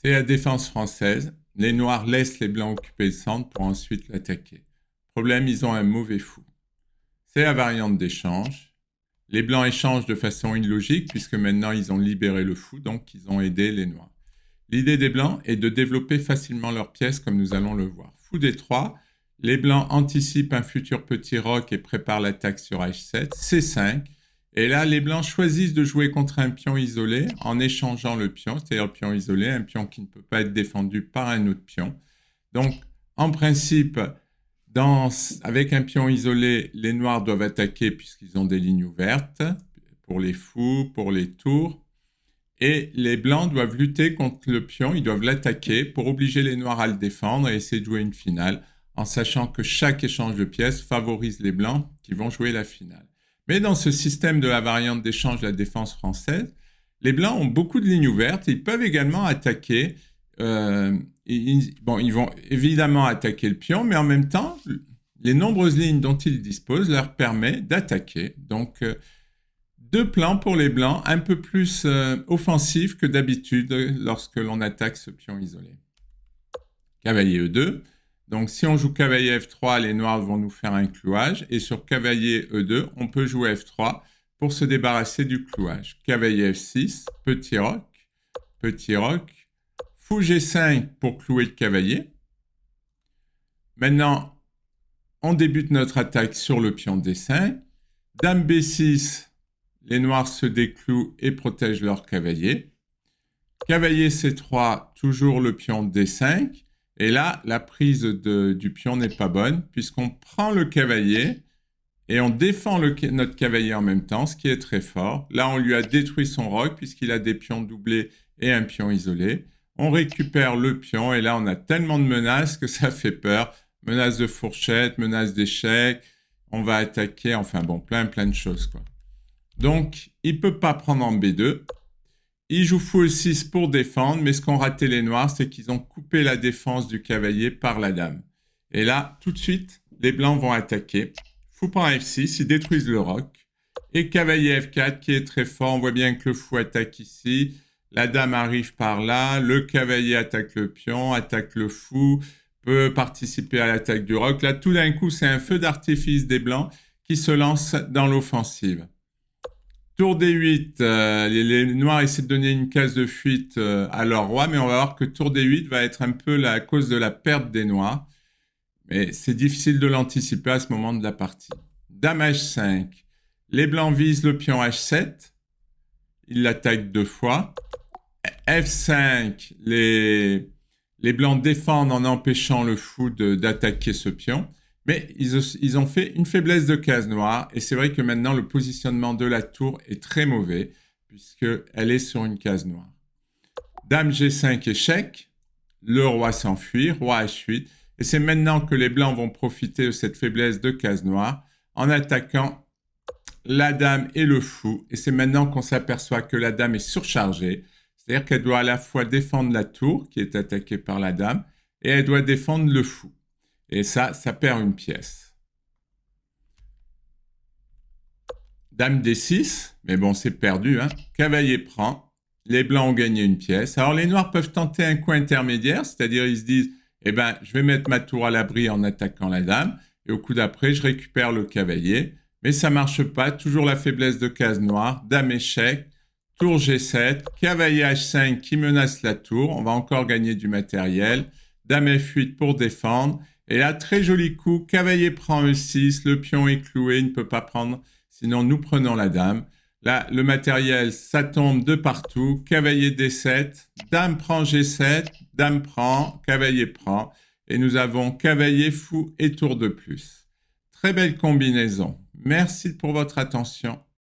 C'est la défense française. Les Noirs laissent les Blancs occuper le centre pour ensuite l'attaquer. Problème, ils ont un mauvais fou. C'est la variante d'échange. Les Blancs échangent de façon illogique puisque maintenant ils ont libéré le fou, donc ils ont aidé les Noirs. L'idée des Blancs est de développer facilement leurs pièces comme nous allons le voir. Fou D3, les Blancs anticipent un futur petit roc et préparent l'attaque sur H7, C5. Et là, les Blancs choisissent de jouer contre un pion isolé en échangeant le pion, c'est-à-dire le pion isolé, un pion qui ne peut pas être défendu par un autre pion. Donc, en principe, avec un pion isolé, les Noirs doivent attaquer puisqu'ils ont des lignes ouvertes pour les fous, pour les tours. Et les Blancs doivent lutter contre le pion, ils doivent l'attaquer pour obliger les Noirs à le défendre et essayer de jouer une finale, en sachant que chaque échange de pièces favorise les Blancs qui vont jouer la finale. Mais dans ce système de la variante d'échange de la défense française, les Blancs ont beaucoup de lignes ouvertes. Ils peuvent également attaquer. Ils vont évidemment attaquer le pion, mais en même temps, les nombreuses lignes dont ils disposent leur permettent d'attaquer. Donc, deux plans pour les Blancs, un peu plus offensifs que d'habitude lorsque l'on attaque ce pion isolé. Cavalier E2. Donc, si on joue cavalier F3, les Noirs vont nous faire un clouage. Et sur cavalier E2, on peut jouer F3 pour se débarrasser du clouage. Cavalier F6, petit roc, fou G5 pour clouer le cavalier. Maintenant, on débute notre attaque sur le pion D5. Dame B6, les Noirs se déclouent et protègent leur cavalier. Cavalier C3, toujours le pion D5. Et là, la prise du pion n'est pas bonne, puisqu'on prend le cavalier et on défend notre cavalier en même temps, ce qui est très fort. Là, on lui a détruit son roc, puisqu'il a des pions doublés et un pion isolé. On récupère le pion, et là, on a tellement de menaces que ça fait peur. Menace de fourchette, menace d'échec, on va attaquer, enfin bon, plein de choses, quoi. Donc, il ne peut pas prendre en B2. Il joue fou E6 pour défendre, mais ce qu'ont raté les Noirs, c'est qu'ils ont coupé la défense du cavalier par la dame. Et là, tout de suite, les Blancs vont attaquer. Fou prend F6, ils détruisent le roc. Et cavalier F4 qui est très fort, on voit bien que le fou attaque ici. La dame arrive par là, le cavalier attaque le pion, attaque le fou, peut participer à l'attaque du roc. Là, tout d'un coup, c'est un feu d'artifice des Blancs qui se lance dans l'offensive. Tour D8, les Noirs essaient de donner une case de fuite à leur roi, mais on va voir que tour D8 va être un peu la cause de la perte des Noirs. Mais c'est difficile de l'anticiper à ce moment de la partie. Dame H5, les Blancs visent le pion H7, ils l'attaquent 2 fois. F5, les Blancs défendent en empêchant le fou d'attaquer ce pion. Mais ils ont fait une faiblesse de case noire, et c'est vrai que maintenant le positionnement de la tour est très mauvais, puisqu'elle est sur une case noire. Dame G5 échec, le roi s'enfuit, roi H8, et c'est maintenant que les Blancs vont profiter de cette faiblesse de case noire en attaquant la dame et le fou, et c'est maintenant qu'on s'aperçoit que la dame est surchargée, c'est-à-dire qu'elle doit à la fois défendre la tour, qui est attaquée par la dame, et elle doit défendre le fou. Et ça perd une pièce. Dame D6, mais bon, c'est perdu, hein. Cavalier prend, les Blancs ont gagné une pièce. Alors, les Noirs peuvent tenter un coup intermédiaire, c'est-à-dire ils se disent, eh ben, je vais mettre ma tour à l'abri en attaquant la dame, et au coup d'après, je récupère le cavalier. Mais ça marche pas, toujours la faiblesse de case noire, dame échec, tour G7, cavalier H5 qui menace la tour, on va encore gagner du matériel, dame F8 pour défendre. Et là, très joli coup, cavalier prend E6, le pion est cloué, il ne peut pas prendre, sinon nous prenons la dame. Là, le matériel, ça tombe de partout, cavalier D7, dame prend G7, dame prend, cavalier prend, et nous avons cavalier, fou et tour de plus. Très belle combinaison. Merci pour votre attention.